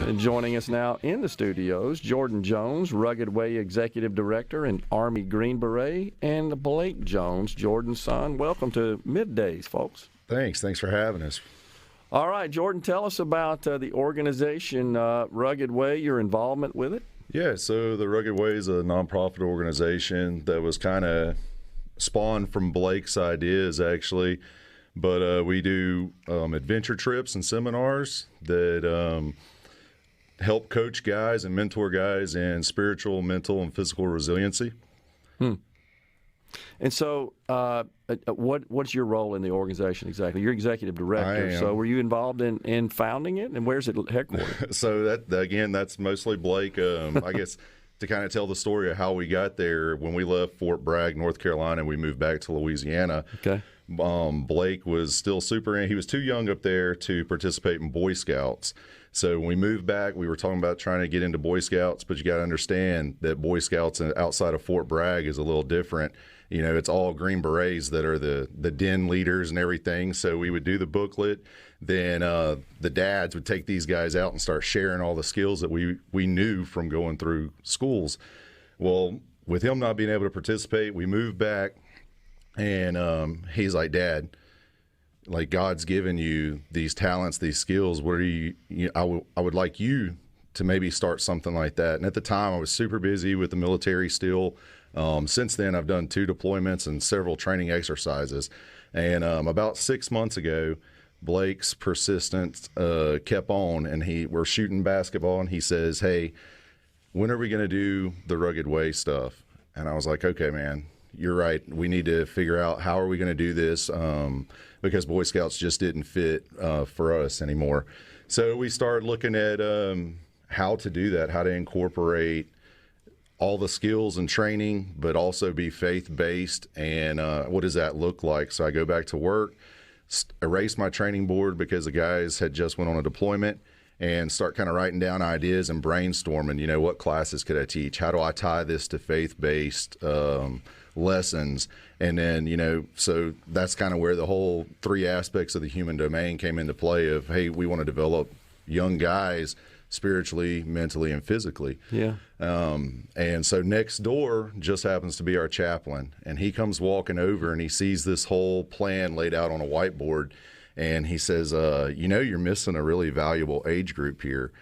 And joining us now in the studios, Jordan Jones, Rugged Way Executive Director and Army Green Beret, and Blake Jones, Jordan's son. Welcome to Middays, folks. Thanks for having us. All right, Jordan, tell us about the organization Rugged Way, your involvement with it. Yeah, so the Rugged Way is a nonprofit organization that was kind of spawned from Blake's ideas, actually. But we do adventure trips and seminars that help coach guys and mentor guys in spiritual, mental, and physical resiliency. And so what's your role in the organization exactly? You're executive director. So were you involved in founding it? And where's it headquartered? So that's mostly Blake. I guess to kind of tell the story of how we got there, when we left Fort Bragg, North Carolina, we moved back to Louisiana. Okay. Blake was still he was too young up there to participate in Boy Scouts. So when we moved back, we were talking about trying to get into Boy Scouts, but you got to understand that Boy Scouts outside of Fort Bragg is a little different. You know, it's all Green Berets that are the den leaders and everything. So we would do the booklet. Then the dads would take these guys out and start sharing all the skills that we knew from going through schools. Well, with him not being able to participate, we moved back. And he's like, Dad, like God's given you these talents, these skills. What are I would like you to maybe start something like that. And at the time, I was super busy with the military still. Since then, I've done 2 deployments and several training exercises. And about 6 months ago, Blake's persistence kept on, and we're shooting basketball, and he says, hey, when are we going to do the Rugged Way stuff? And I was like, okay, man. You're right. We need to figure out how are we going to do this because Boy Scouts just didn't fit for us anymore. So we started looking at how to do that, how to incorporate all the skills and training, but also be faith-based, and what does that look like? So I go back to work, erase my training board because the guys had just went on a deployment, and start kind of writing down ideas and brainstorming, what classes could I teach? How do I tie this to faith-based lessons? And then, so that's kind of where the whole 3 aspects of the human domain came into play of, hey, we want to develop young guys spiritually, mentally, and physically. Yeah. And so next door just happens to be our chaplain, and he comes walking over and he sees this whole plan laid out on a whiteboard. And he says, you're missing a really valuable age group here.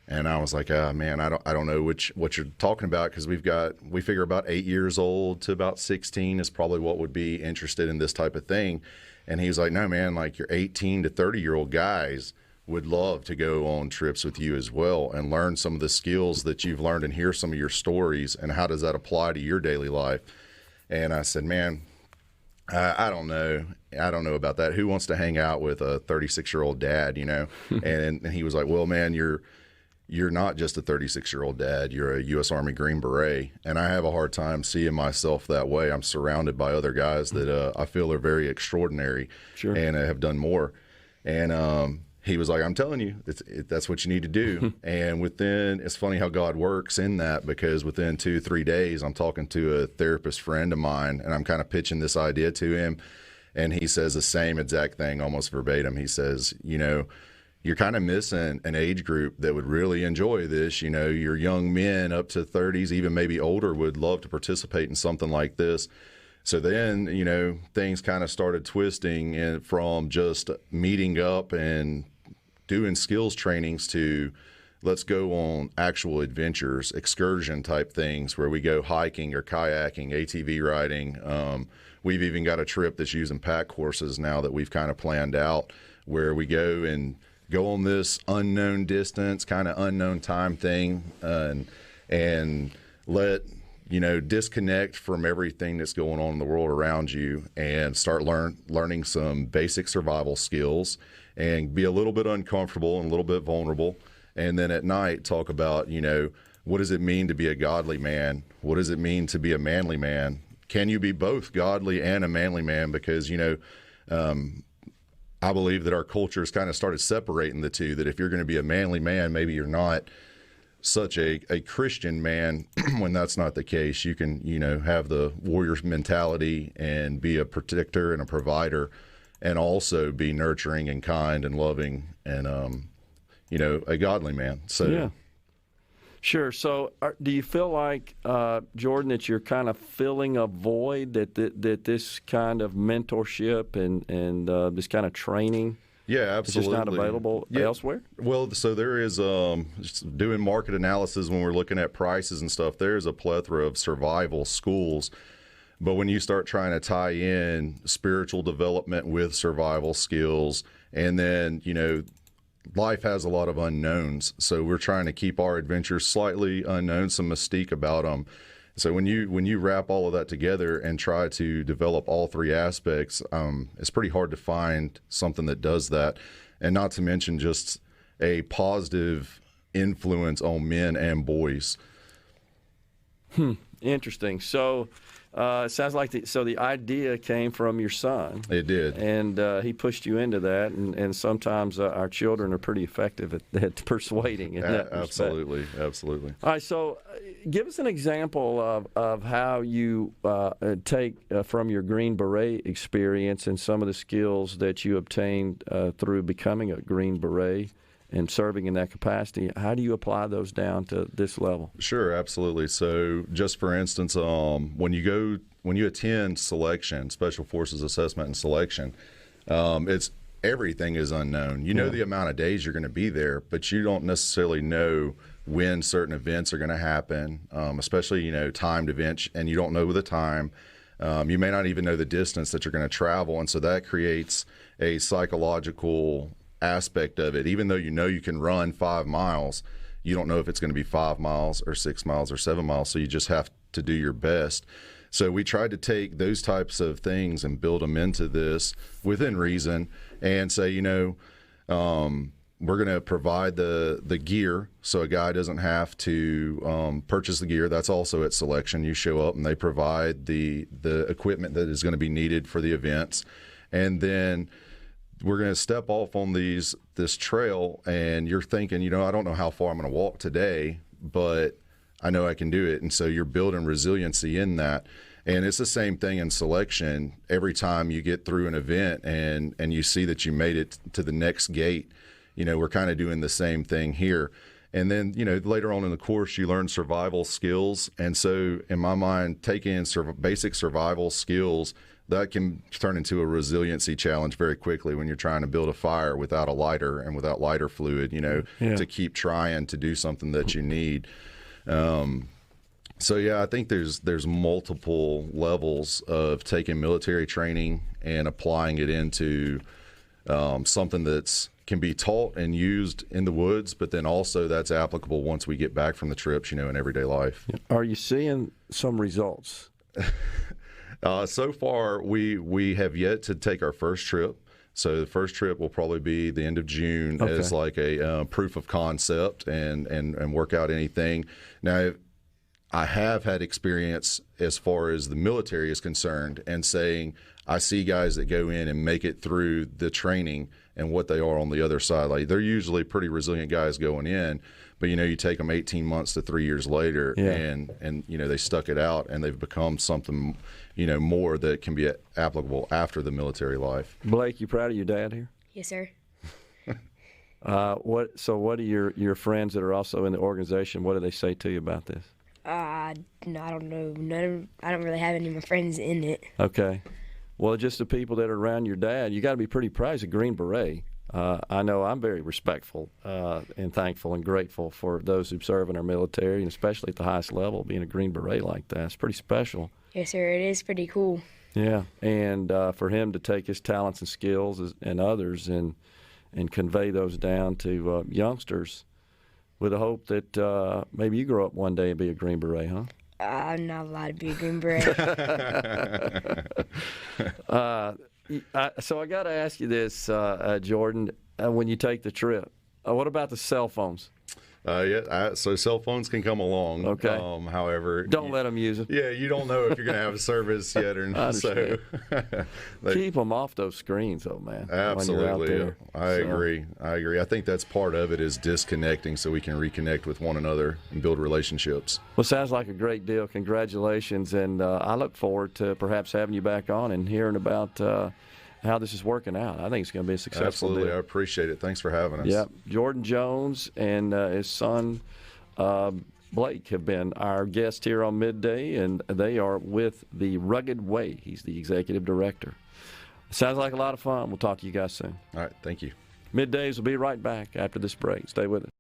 And I was like, man, I don't know what you're talking about, because we figure about 8 years old to about 16 is probably what would be interested in this type of thing. And he was like, no, man, like your 18 to 30-year-old guys would love to go on trips with you as well and learn some of the skills that you've learned and hear some of your stories, and how does that apply to your daily life? And I said, man, I don't know. I don't know about that. Who wants to hang out with a 36-year-old dad, And he was like, well, man, you're not just a 36-year-old dad. You're a U.S. Army Green Beret. And I have a hard time seeing myself that way. I'm surrounded by other guys that I feel are very extraordinary. Sure. And have done more. And he was like, I'm telling you, that's what you need to do. And it's funny how God works in that, because within 2-3 days, I'm talking to a therapist friend of mine, and I'm kind of pitching this idea to him. And he says the same exact thing, almost verbatim. He says, you're kind of missing an age group that would really enjoy this. Your young men up to 30s, even maybe older, would love to participate in something like this. So then, things kind of started twisting from just meeting up and doing skills trainings to let's go on actual adventures, excursion type things where we go hiking or kayaking, ATV riding. We've even got a trip that's using pack horses now that we've kind of planned out, where we go on this unknown distance, kind of unknown time thing, and let disconnect from everything that's going on in the world around you and start learning some basic survival skills and be a little bit uncomfortable and a little bit vulnerable. And then at night, talk about, what does it mean to be a godly man? What does it mean to be a manly man? Can you be both godly and a manly man? Because, I believe that our culture has kind of started separating the two, that if you're going to be a manly man, maybe you're not such a Christian man when that's not the case. You can, have the warrior mentality and be a protector and a provider, and also be nurturing and kind and loving and, a godly man. So yeah. Sure. So, do you feel like, Jordan, that you're kind of filling a void that this kind of mentorship and this kind of training yeah, is just absolutely. not available elsewhere? Well, so there is just doing market analysis when we're looking at prices and stuff. There is a plethora of survival schools, but when you start trying to tie in spiritual development with survival skills, and then life has a lot of unknowns, so we're trying to keep our adventures slightly unknown, some mystique about them. So when you wrap all of that together and try to develop all three aspects, it's pretty hard to find something that does that, and not to mention just a positive influence on men and boys. Interesting. So it sounds like the idea came from your son. It did. And he pushed you into that, and sometimes our children are pretty effective at persuading in that Absolutely, respect. absolutely. All right, so give us an example of how you take from your Green Beret experience and some of the skills that you obtained through becoming a Green Beret and serving in that capacity. How do you apply those down to this level? Sure, absolutely. So just for instance, when you attend selection, Special Forces Assessment and Selection, it's everything is unknown. You know the amount of days you're going to be there, but you don't necessarily know when certain events are going to happen, especially timed events, and you don't know the time. You may not even know the distance that you're going to travel, and so that creates a psychological aspect of it. Even though you can run 5 miles, you don't know if it's going to be 5 miles or 6 miles or 7 miles, so you just have to do your best. So we tried to take those types of things and build them into this within reason, and say, we're going to provide the gear, so a guy doesn't have to purchase the gear. That's also at selection. You show up and they provide the equipment that is going to be needed for the events, and then we're going to step off on this trail, and you're thinking, I don't know how far I'm going to walk today, but I know I can do it. And so you're building resiliency in that. And it's the same thing in selection. Every time you get through an event and you see that you made it to the next gate, we're kind of doing the same thing here. And then, later on in the course, you learn survival skills. And so in my mind, taking basic survival skills, that can turn into a resiliency challenge very quickly when you're trying to build a fire without a lighter and without lighter fluid, to keep trying to do something that you need. So I think there's multiple levels of taking military training and applying it into something that's can be taught and used in the woods, but then also that's applicable once we get back from the trips, in everyday life. Are you seeing some results? So far, we have yet to take our first trip. So the first trip will probably be the end of June as like a proof of concept and work out anything. Now, I have had experience as far as the military is concerned, and saying I see guys that go in and make it through the training and what they are on the other side. Like, they're usually pretty resilient guys going in, but you take them 18 months to 3 years later, and they stuck it out and they've become something more that can be applicable after the military life. Blake, you proud of your dad here? Yes, sir. What do your friends that are also in the organization, what do they say to you about this? No, I don't know. I don't really have any of my friends in it. Okay. Well, just the people that are around your dad, you got to be pretty proud. He's a Green Beret. I know I'm very respectful and thankful and grateful for those who serve in our military, and especially at the highest level, being a Green Beret like that. It's pretty special. Yes, sir. It is pretty cool. Yeah, and for him to take his talents and skills and others and convey those down to youngsters, with the hope that maybe you grow up one day and be a Green Beret, huh? I'm not allowed to be a Green Beret. So I got to ask you this, Jordan, when you take the trip, what about the cell phones? So cell phones can come along. Okay. However, don't let them use them. Yeah, you don't know if you're going to have a service yet or not. So keep them off those screens, though, man. Absolutely, when you're out there. I agree. I think that's part of it, is disconnecting so we can reconnect with one another and build relationships. Well, sounds like a great deal. Congratulations, and I look forward to perhaps having you back on and hearing about how this is working out. I think it's going to be a successful Absolutely. deal. I appreciate it. Thanks for having us. Yeah, Jordan Jones and his son Blake have been our guests here on Midday, and they are with The Rugged Way. He's the executive director. Sounds like a lot of fun. We'll talk to you guys soon. All right. Thank you. Middays will be right back after this break. Stay with us.